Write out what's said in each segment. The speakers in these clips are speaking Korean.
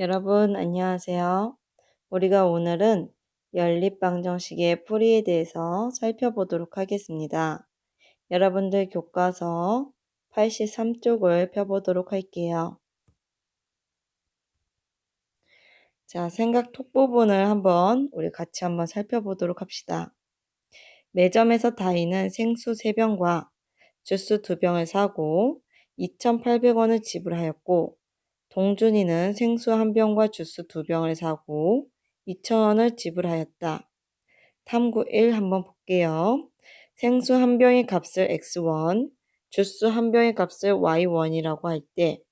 여러분, 안녕하세요. 우리가 오늘은 연립방정식의 풀이에 대해서 살펴보도록 하겠습니다. 여러분들 교과서 83쪽을 펴보도록 할게요. 자, 생각 톡 부분을 우리 같이 한번 살펴보도록 합시다. 매점에서 다희는 생수 3병과 주스 2병을 사고 2,800원을 지불하였고, 동준이는 생수 1병과 주스 2병을 사고 2,000원을 지불하였다. 탐구 1 한번 볼게요. 생수 1병의 값을 x1, 주스 1병의 값을 y1이라고 할 때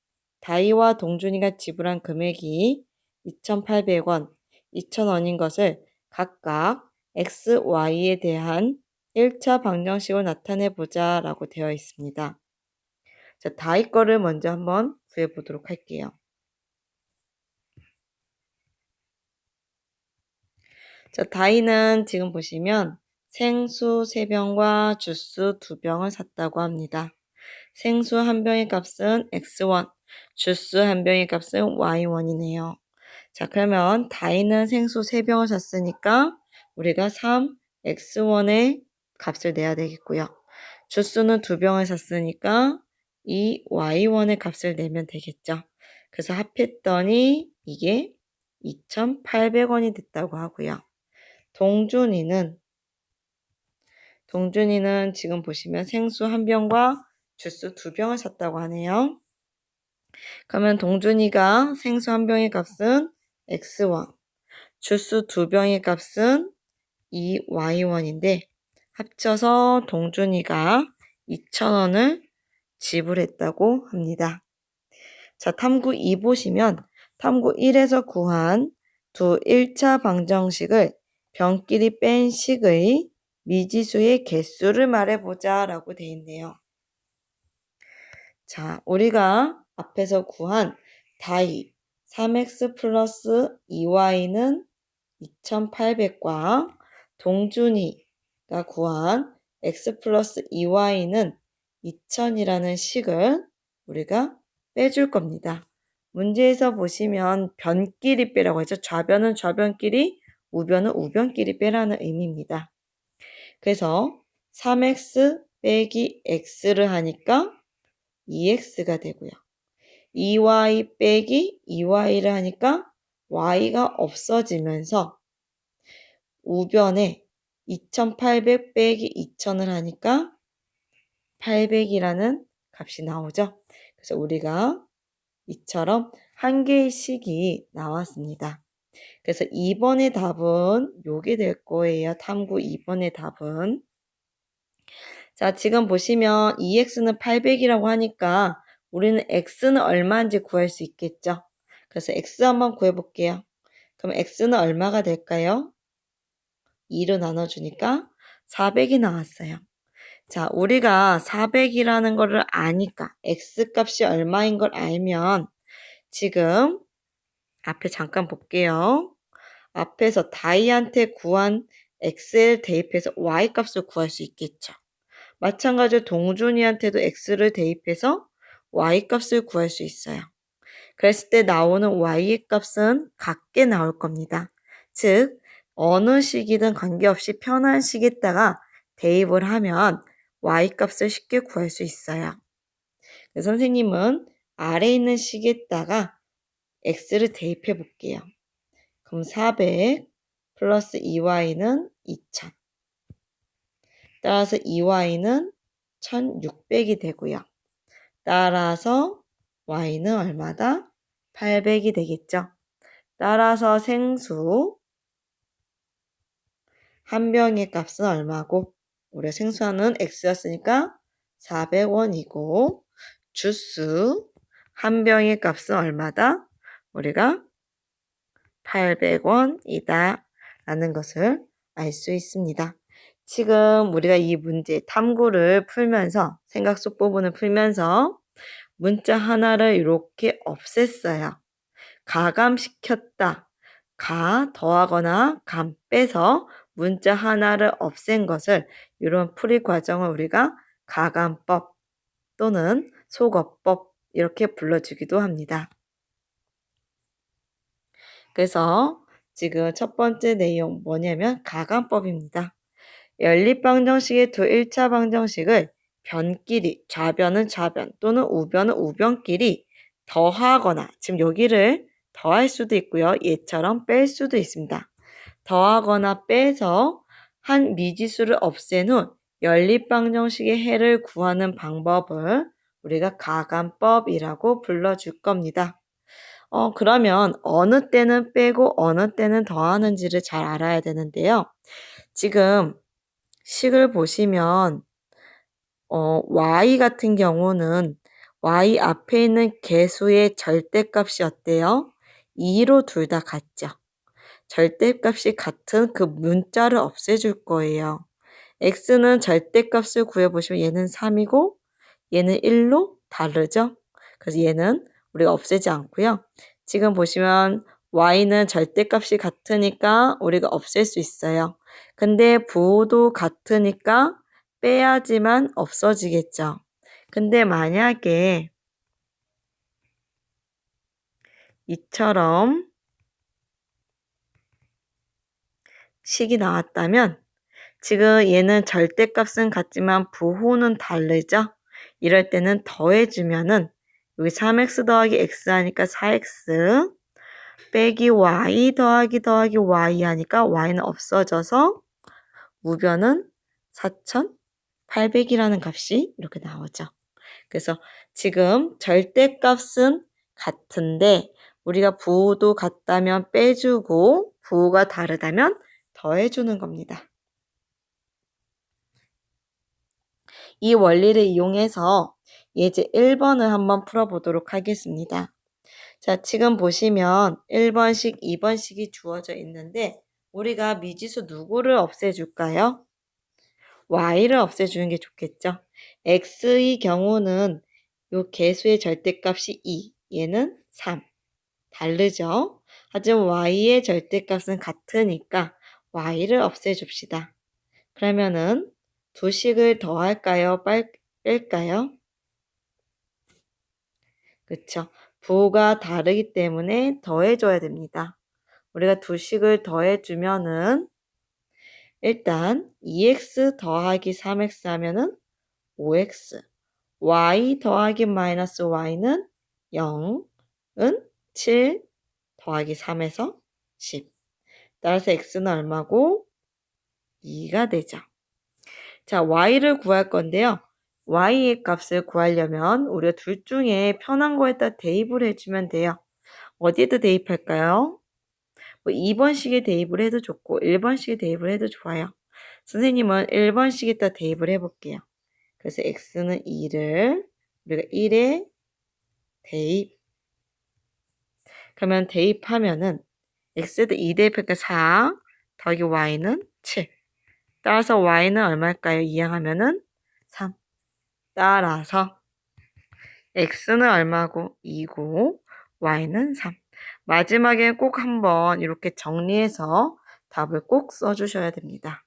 다희와 동준이가 지불한 금액이 2,800원, 2,000원인 것을 각각 x, y에 대한 1차 방정식으로 나타내보자 라고 되어 있습니다. 자, 다희 거를 먼저 한번 구해보도록 할게요. 자, 다희는 지금 보시면 생수 3병과 주스 2병을 샀다고 합니다. 생수 1병의 값은 x1, 주스 1병의 값은 y1이네요. 자, 그러면 다희는 생수 3병을 샀으니까 우리가 3x1의 값을 내야 되겠고요. 주스는 2병을 샀으니까 이 y1의 값을 내면 되겠죠. 그래서 합했더니 이게 2,800원이 됐다고 하고요. 동준이는 지금 보시면 생수 1병과 주스 2병을 샀다고 하네요. 그러면 동준이가 생수 1병의 값은 x1, 주스 2병의 값은 2y1인데 합쳐서 동준이가 2,000원을 지불했다고 합니다. 자, 탐구 2 보시면 탐구 1에서 구한 두 1차 방정식을 병끼리 뺀 식의 미지수의 개수를 말해보자 라고 되어 있네요. 자, 우리가 앞에서 구한 다희 3x 플러스 2y는 2,800과 동준이가 구한 x 플러스 2y는 2,000이라는 식을 우리가 빼줄 겁니다. 문제에서 보시면 변끼리 빼라고 했죠. 좌변은 좌변끼리, 우변은 우변끼리 빼라는 의미입니다. 그래서 3x 빼기 x를 하니까 2x가 되고요. 2y 빼기 2y를 하니까 y가 없어지면서 우변에 2,800 빼기 2,000을 하니까 800이라는 값이 나오죠. 그래서 우리가 이처럼 한 개의 식이 나왔습니다. 그래서 2번의 답은 요게 될 거예요. 탐구 2번의 답은. 자, 지금 보시면 2x는 800이라고 하니까 우리는 x는 얼마인지 구할 수 있겠죠. 그래서 x 한번 구해볼게요. 그럼 x는 얼마가 될까요? 2로 나눠주니까 400이 나왔어요. 자, 우리가 400이라는 거를 아니까 x값이 얼마인 걸 알면 지금 앞에 잠깐 볼게요. 앞에서 다이한테 구한 x를 대입해서 y값을 구할 수 있겠죠. 마찬가지로 동준이한테도 x를 대입해서 y값을 구할 수 있어요. 그랬을 때 나오는 y의 값은 같게 나올 겁니다. 즉 어느 식이든 관계없이 편한 식에다가 대입을 하면 y값을 쉽게 구할 수 있어요. 그래서 선생님은 아래에 있는 식에다가 x를 대입해 볼게요. 그럼 400 플러스 2y는 2000. 따라서 2y는 1600이 되고요. 따라서 y는 얼마다? 800이 되겠죠. 따라서 생수 한 병의 값은 얼마고? 우리 생수는 x였으니까 400원이고 주스 한 병의 값은 얼마다? 우리가 800원이다 라는 것을 알 수 있습니다. 지금 우리가 이 문제 탐구를 풀면서 생각 속 부분을 풀면서 문자 하나를 이렇게 없앴어요. 가감시켰다. 가 더하거나 감 빼서 문자 하나를 없앤 것을 이런 풀이 과정을 우리가 가감법 또는 속어법 이렇게 불러주기도 합니다. 그래서 지금 첫 번째 내용 뭐냐면 가감법입니다. 연립방정식의 두 1차 방정식을 변끼리, 좌변은 좌변 또는 우변은 우변끼리 더하거나, 지금 여기를 더할 수도 있고요. 얘처럼 뺄 수도 있습니다. 더하거나 빼서 한 미지수를 없앤 후 연립방정식의 해를 구하는 방법을 우리가 가감법이라고 불러줄 겁니다. 그러면 어느 때는 빼고 어느 때는 더하는지를 잘 알아야 되는데요. 지금 식을 보시면 y 같은 경우는 y 앞에 있는 개수의 절대값이 어때요? 2로 둘 다 같죠. 절대값이 같은 그 문자를 없애줄 거예요. x는 절대값을 구해보시면 얘는 3이고 얘는 1로 다르죠. 그래서 얘는 우리가 없애지 않고요. 지금 보시면 y는 절대값이 같으니까 우리가 없앨 수 있어요. 근데 부호도 같으니까 빼야지만 없어지겠죠. 근데 만약에 이처럼 식이 나왔다면 지금 얘는 절대값은 같지만 부호는 다르죠. 이럴 때는 더해주면은 여기 3x 더하기 x 하니까 4x 빼기 y 더하기 y 하니까 y는 없어져서 우변은 4,800이라는 값이 이렇게 나오죠. 그래서 지금 절대값은 같은데 우리가 부호도 같다면 빼주고 부호가 다르다면 더해주는 겁니다. 이 원리를 이용해서 예제 1번을 한번 풀어보도록 하겠습니다. 자, 지금 보시면 1번식, 2번식이 주어져 있는데 우리가 미지수 누구를 없애줄까요? y를 없애주는 게 좋겠죠. x의 경우는 요 개수의 절대값이 2, 얘는 3. 다르죠? 하지만 y의 절대값은 같으니까 y를 없애줍시다. 그러면은 두 식을 더할까요? 뺄까요? 그쵸? 부호가 다르기 때문에 더해줘야 됩니다. 우리가 두 식을 더해주면은 일단 2x 더하기 3x 하면은 5x, y 더하기 마이너스 y는 0은 7 더하기 3에서 10. 따라서 x는 얼마고? 2가 되죠. 자, y를 구할 건데요. y의 값을 구하려면 우리가 둘 중에 편한 거에다 대입을 해주면 돼요. 어디에다 대입할까요? 뭐 2번식에 대입을 해도 좋고 1번식에 대입을 해도 좋아요. 선생님은 1번식에다 대입을 해볼게요. 그래서 x는 2를 우리가 1에 대입. 그러면 대입하면은 x에다 2 대입하니까 4 더하기 y는 7. 따라서 y는 얼마일까요? 이항하면은 3. 따라서 x는 얼마고? 2고 y는 3. 마지막에 꼭 한번 이렇게 정리해서 답을 꼭 써주셔야 됩니다.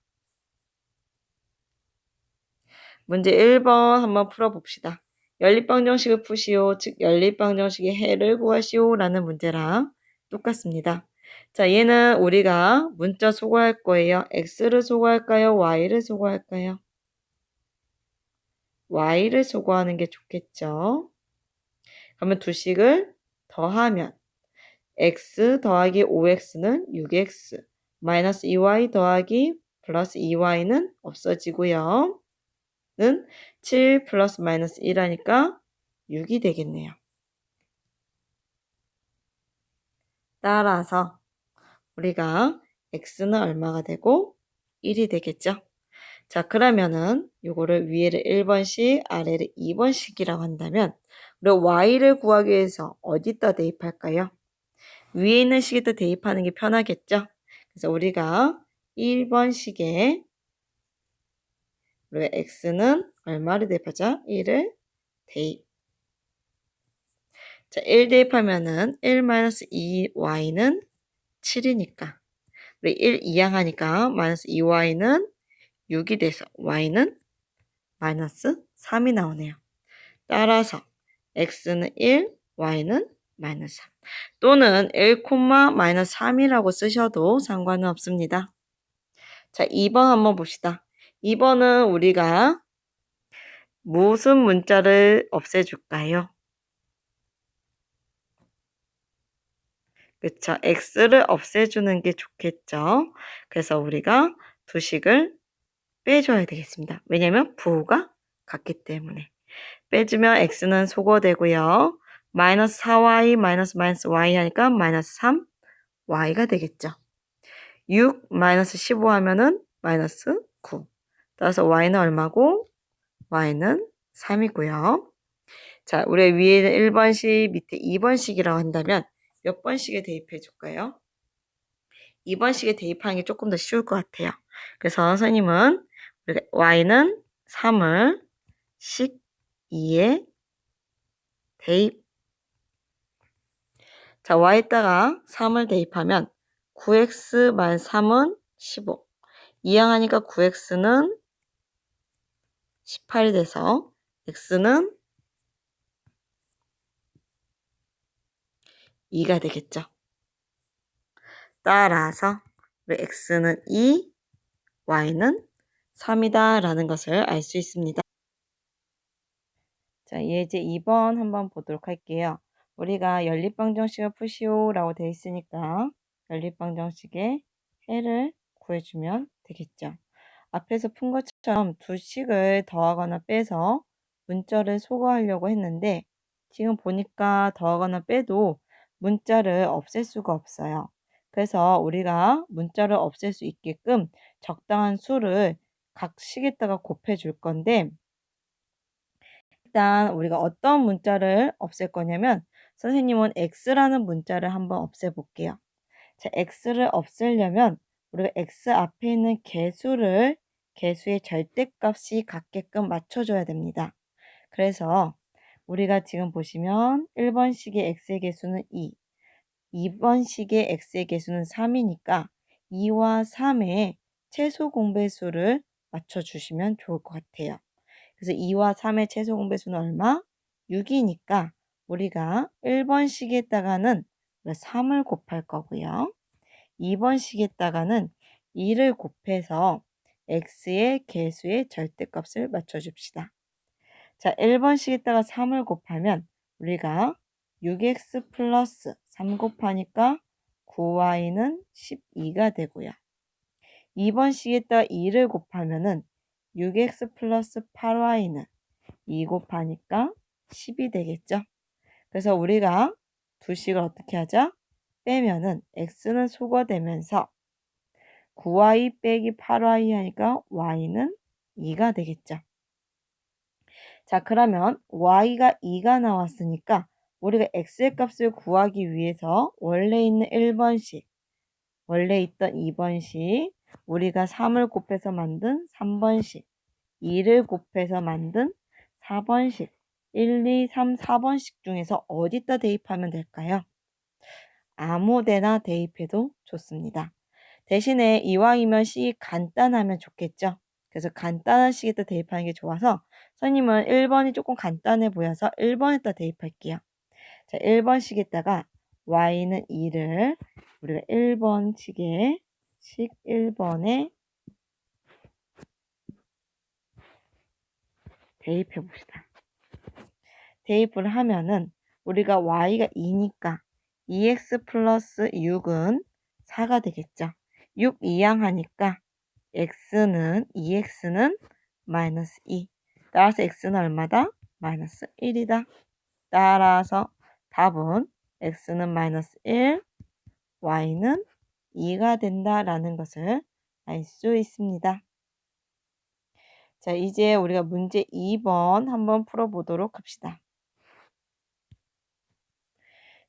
문제 1번 한번 풀어봅시다. 연립방정식을 푸시오. 즉 연립방정식의 해를 구하시오 라는 문제랑 똑같습니다. 자, 얘는 우리가 문자 소거할 거예요. x를 소거할까요? y를 소거할까요? y를 소거하는 게 좋겠죠. 그러면 두 식을 더하면 x 더하기 5x는 6x 마이너스 2y 더하기 플러스 2y는 없어지고요. 는 7 플러스 마이너스 1 하니까 6이 되겠네요. 따라서 우리가 x는 얼마가 되고 1이 되겠죠. 자, 그러면은 요거를 위에를 1번식, 아래를 2번식이라고 한다면 우리 y를 구하기 위해서 어디다 대입할까요? 위에 있는 식에다 대입하는 게 편하겠죠. 그래서 우리가 1번식에 우리가 x는 얼마를 대입하자? 1을 대입. 자, 1 대입하면은 1-2y는 7이니까 우리 1 이항하니까 마이너스 2y는 6이 돼서 y는 마이너스 3이 나오네요. 따라서 x는 1, y는 마이너스 3. 또는 1, 마이너스 3이라고 쓰셔도 상관은 없습니다. 자, 2번 한번 봅시다. 2번은 우리가 무슨 문자를 없애줄까요? 그쵸. x를 없애주는 게 좋겠죠. 그래서 우리가 두식을 빼줘야 되겠습니다. 왜냐면 부호가 같기 때문에. 빼주면 x는 소거되고요. 마이너스 4y 마이너스 y 하니까 마이너스 3y가 되겠죠. 6 마이너스 15 하면은 마이너스 9. 따라서 y는 얼마고? y는 3이고요. 자, 우리 위에는 1번식, 밑에 2번식이라고 한다면 몇 번씩에 대입해 줄까요? 2번식에 대입하는 게 조금 더 쉬울 것 같아요. 그래서 선생님은 y는 3을 식 2에 대입. 자, y에다가 3을 대입하면 9x 만 3은 15. 이항하니까 9x는 18이 돼서 x는 2가 되겠죠. 따라서 우리 x는 2, y는 3이다 라는 것을 알 수 있습니다. 자, 예제 2번 한번 보도록 할게요. 우리가 연립방정식을 푸시오 라고 되어 있으니까 연립방정식의 해를 구해주면 되겠죠. 앞에서 푼 것처럼 두 식을 더하거나 빼서 문자를 소거하려고 했는데 지금 보니까 더하거나 빼도 문자를 없앨 수가 없어요. 그래서 우리가 문자를 없앨 수 있게끔 적당한 수를 각 식에다가 곱해 줄 건데 일단 우리가 어떤 문자를 없앨 거냐면 선생님은 x라는 문자를 한번 없애 볼게요. 자, x를 없애려면 우리가 x 앞에 있는 개수의 절대값이 같게끔 맞춰줘야 됩니다. 그래서 우리가 지금 보시면 1번식의 x의 개수는 2, 2번식의 x의 개수는 3이니까 2와 3의 최소 공배수를 맞춰주시면 좋을 것 같아요. 그래서 2와 3의 최소 공배수는 얼마? 6이니까 우리가 1번식에다가는 3을 곱할 거고요. 2번식에다가는 2를 곱해서 x의 개수의 절대값을 맞춰줍시다. 자, 1번식에다가 3을 곱하면 우리가 6x 플러스 3 곱하니까 9y는 12가 되고요. 2번식에다가 2를 곱하면은 6x 플러스 8y는 2 곱하니까 10이 되겠죠. 그래서 우리가 두 식을 어떻게 하죠? 빼면은 x는 소거되면서 9y 빼기 8y 하니까 y는 2가 되겠죠. 자, 그러면 y가 2가 나왔으니까 우리가 x의 값을 구하기 위해서 원래 있는 1번식, 원래 있던 2번식, 우리가 3을 곱해서 만든 3번식, 2를 곱해서 만든 4번식, 1, 2, 3, 4번식 중에서 어디다 대입하면 될까요? 아무 데나 대입해도 좋습니다. 대신에 이왕이면 식이 간단하면 좋겠죠. 그래서 간단한 식에다 대입하는 게 좋아서 선생님은 1번이 조금 간단해 보여서 1번에다 대입할게요. 자, 1번 식에다가 y는 2를 우리가 1번 식에 식 1번에 대입해 봅시다. 대입을 하면은 우리가 y가 2니까 2x 플러스 6은 4가 되겠죠. 6 이항하니까 x는 2x는 마이너스 2. 따라서 x는 얼마다? 마이너스 1이다. 따라서 답은 x는 마이너스 1, y는 2가 된다라는 것을 알 수 있습니다. 자, 이제 우리가 문제 2번 한번 풀어보도록 합시다.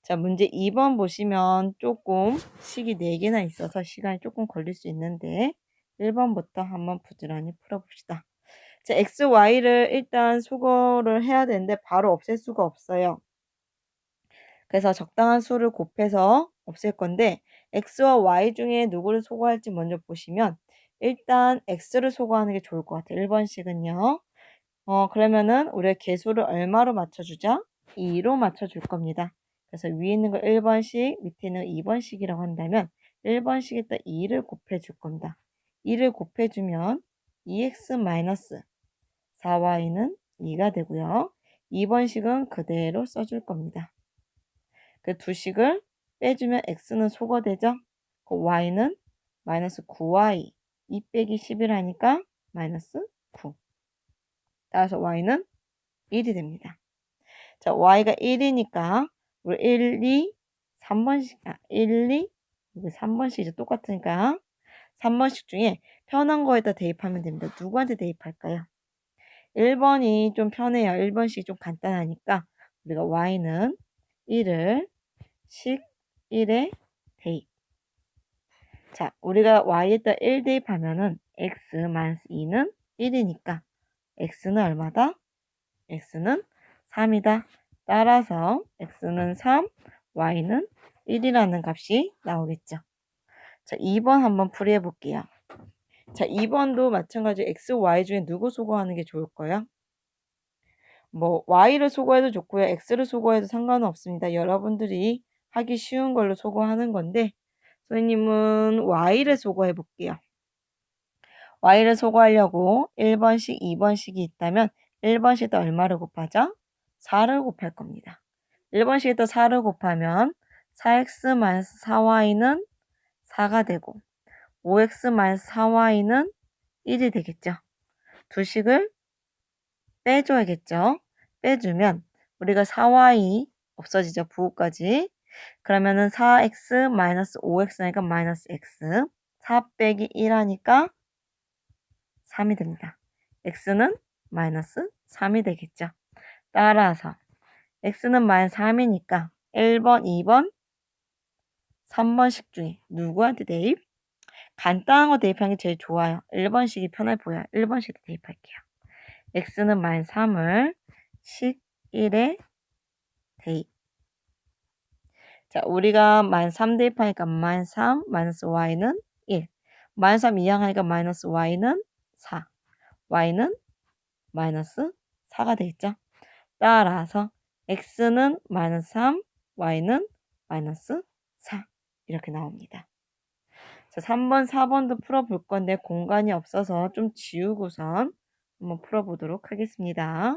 자, 문제 2번 보시면 조금 식이 4개나 있어서 시간이 조금 걸릴 수 있는데 1번부터 한번 부지런히 풀어봅시다. 자, x, y를 일단 수거를 해야 되는데 바로 없앨 수가 없어요. 그래서 적당한 수를 곱해서 없앨 건데 x와 y 중에 누구를 소거할지 먼저 보시면 일단 x를 소거하는 게 좋을 것 같아요. 1번식은요. 그러면은 우리가 개수를 얼마로 맞춰주죠? 2로 맞춰줄 겁니다. 그래서 위에 있는 걸 1번씩, 밑에 있는 걸 2번씩이라고 한다면 1번씩에다 2를 곱해줄 겁니다. 2를 곱해주면 2x-4y는 2가 되고요. 2번씩은 그대로 써줄 겁니다. 그 두 식을 빼주면 x는 소거되죠? 그 y는 마이너스 9y, 2 빼기 11하니까 마이너스 9. 따라서 y는 1이 됩니다. 자, y가 1이니까 우리 1, 2, 3번씩, 1, 2, 여기 3번씩 이제 똑같으니까 3번씩 중에 편한 거에다 대입하면 됩니다. 누구한테 대입할까요? 1번이 좀 편해요. 1번씩이 좀 간단하니까 우리가 y는 1을 식 1에 대입. 자, 우리가 y에다 1 대입하면은 x-2는 1이니까 x는 얼마다? x는 3이다. 따라서 x는 3, y는 1이라는 값이 나오겠죠. 자, 2번 한번 풀이해 볼게요. 자, 2번도 마찬가지로 x, y 중에 누구 소거하는 게 좋을까요? 뭐 y를 소거해도 좋고요. x를 소거해도 상관은 없습니다. 여러분들이 하기 쉬운 걸로 소거하는 건데 선생님은 y를 소거해 볼게요. y를 소거하려고 1번씩, 2번씩이 있다면 1번씩에다 얼마를 곱하죠? 4를 곱할 겁니다. 1번씩에다 4를 곱하면 4x-4y는 4가 되고 5x-4y는 1이 되겠죠. 두 식을 빼줘야겠죠. 빼주면 우리가 4y 없어지죠. 부호까지. 그러면은 4x-5x니까 마이너스 x. 4 빼기 1 하니까 3이 됩니다. x는 마이너스 3이 되겠죠. 따라서 x는 마이너스 3이니까 1번, 2번, 3번씩 중에 누구한테 대입? 간단한 거 대입하는 게 제일 좋아요. 1번씩이 편해 보여요. 1번씩 대입할게요. x는 마이너스 3을 식 1에 대입. 자, 우리가 마이너스 3 대입하니까 마이너스 3, 마이너스 y는 1. 마이너스 3 이항하니까 마이너스 y는 4. y는 마이너스 4가 되겠죠. 따라서 x는 마이너스 3, y는 마이너스 4 이렇게 나옵니다. 자, 3번, 4번도 풀어볼 건데 공간이 없어서 좀 지우고선 한번 풀어보도록 하겠습니다.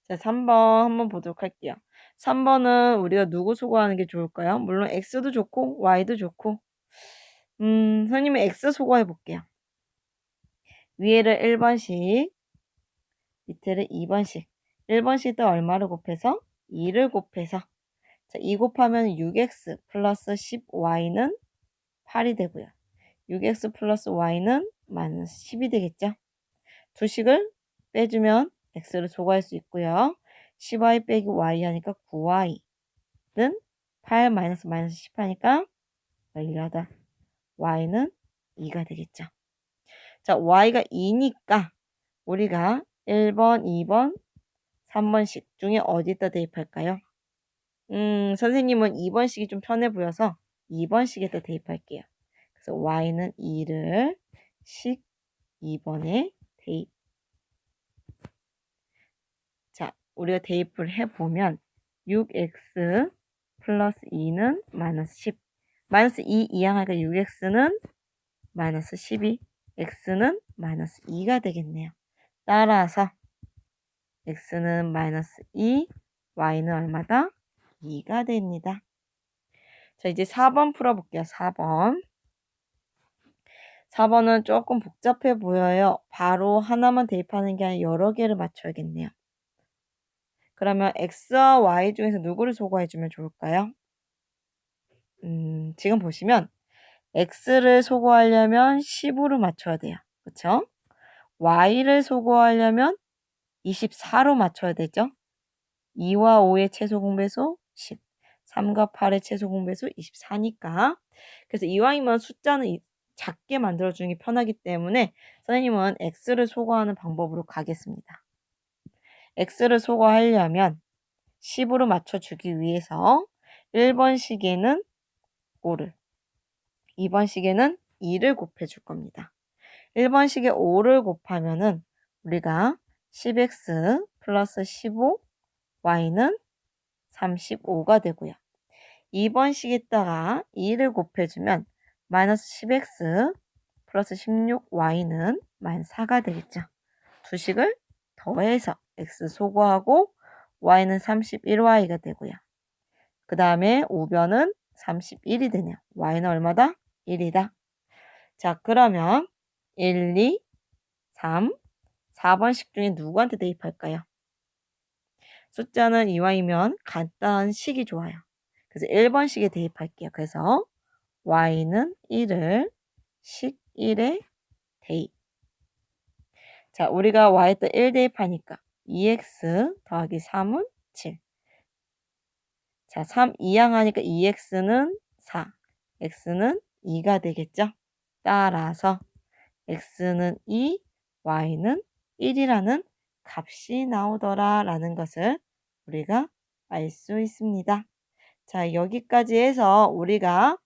자, 3번 한번 보도록 할게요. 3번은 우리가 누구 소거하는 게 좋을까요? 물론 x도 좋고 y도 좋고 선생님은 x 소거해 볼게요. 위에를 1번씩 밑에를 2번씩 1번씩도 얼마를 곱해서 2를 곱해서 자, 2 곱하면 6x 플러스 10y는 8이 되고요. 6x 플러스 y는 마이너스 10이 되겠죠. 두 식을 빼주면 x를 소거할 수 있고요. 10y 빼기 y 하니까 9y는 8 마이너스 10 하니까 18. y는 2가 되겠죠. 자, y가 2니까 우리가 1번, 2번, 3번씩 중에 어디다 대입할까요? 선생님은 2번씩이 좀 편해 보여서 2번씩에다 대입할게요. 그래서 y는 2를 식 2번에 대입. 자, 우리가 대입을 해보면 6x 플러스 2는 마이너스 10. 마이너스 2 이항하니까 6x는 마이너스 12. x는 마이너스 2가 되겠네요. 따라서 x는 마이너스 2, y는 얼마다? 2가 됩니다. 자, 이제 4번 풀어볼게요. 4번. 4번은 조금 복잡해 보여요. 바로 하나만 대입하는 게 아니라 여러 개를 맞춰야겠네요. 그러면 x와 y 중에서 누구를 소거해주면 좋을까요? 지금 보시면 x를 소거하려면 10으로 맞춰야 돼요. 그쵸? y를 소거하려면 24로 맞춰야 되죠. 2와 5의 최소 공배수 10, 3과 8의 최소 공배수 24니까 그래서 이왕이면 숫자는 작게 만들어주는 게 편하기 때문에 선생님은 x를 소거하는 방법으로 가겠습니다. x를 소거하려면 10으로 맞춰주기 위해서 1번 식에는 5를 2번 식에는 2를 곱해 줄 겁니다. 1번 식에 5를 곱하면은 우리가 10x 플러스 15 y는 35가 되고요. 2번 식에다가 2를 곱해주면 마이너스 10x 플러스 16y는 마이너스 4가 되겠죠. 두 식을 더해서 x 소거하고 y는 31y가 되고요. 그 다음에 우변은 31이 되네요. y는 얼마다? 1이다. 자, 그러면 1, 2, 3, 4번식 중에 누구한테 대입할까요? 숫자는 이와이면 간단한 식이 좋아요. 그래서 1번식에 대입할게요. 그래서 y는 1을 식 1에 대입. 자, 우리가 y에다 1 대입하니까 2x 더하기 3은 7. 자, 3 이항하니까 2x는 4, x는 2가 되겠죠? 따라서 x는 2, y는 1이라는 값이 나오더라 라는 것을 우리가 알 수 있습니다. 자, 여기까지 해서 우리가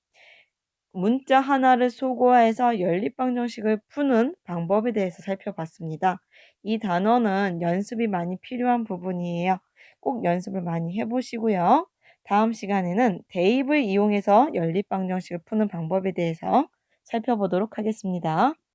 문자 하나를 소거해서 연립방정식을 푸는 방법에 대해서 살펴봤습니다. 이 단어는 연습이 많이 필요한 부분이에요. 꼭 연습을 많이 해보시고요. 다음 시간에는 대입을 이용해서 연립방정식을 푸는 방법에 대해서 살펴보도록 하겠습니다.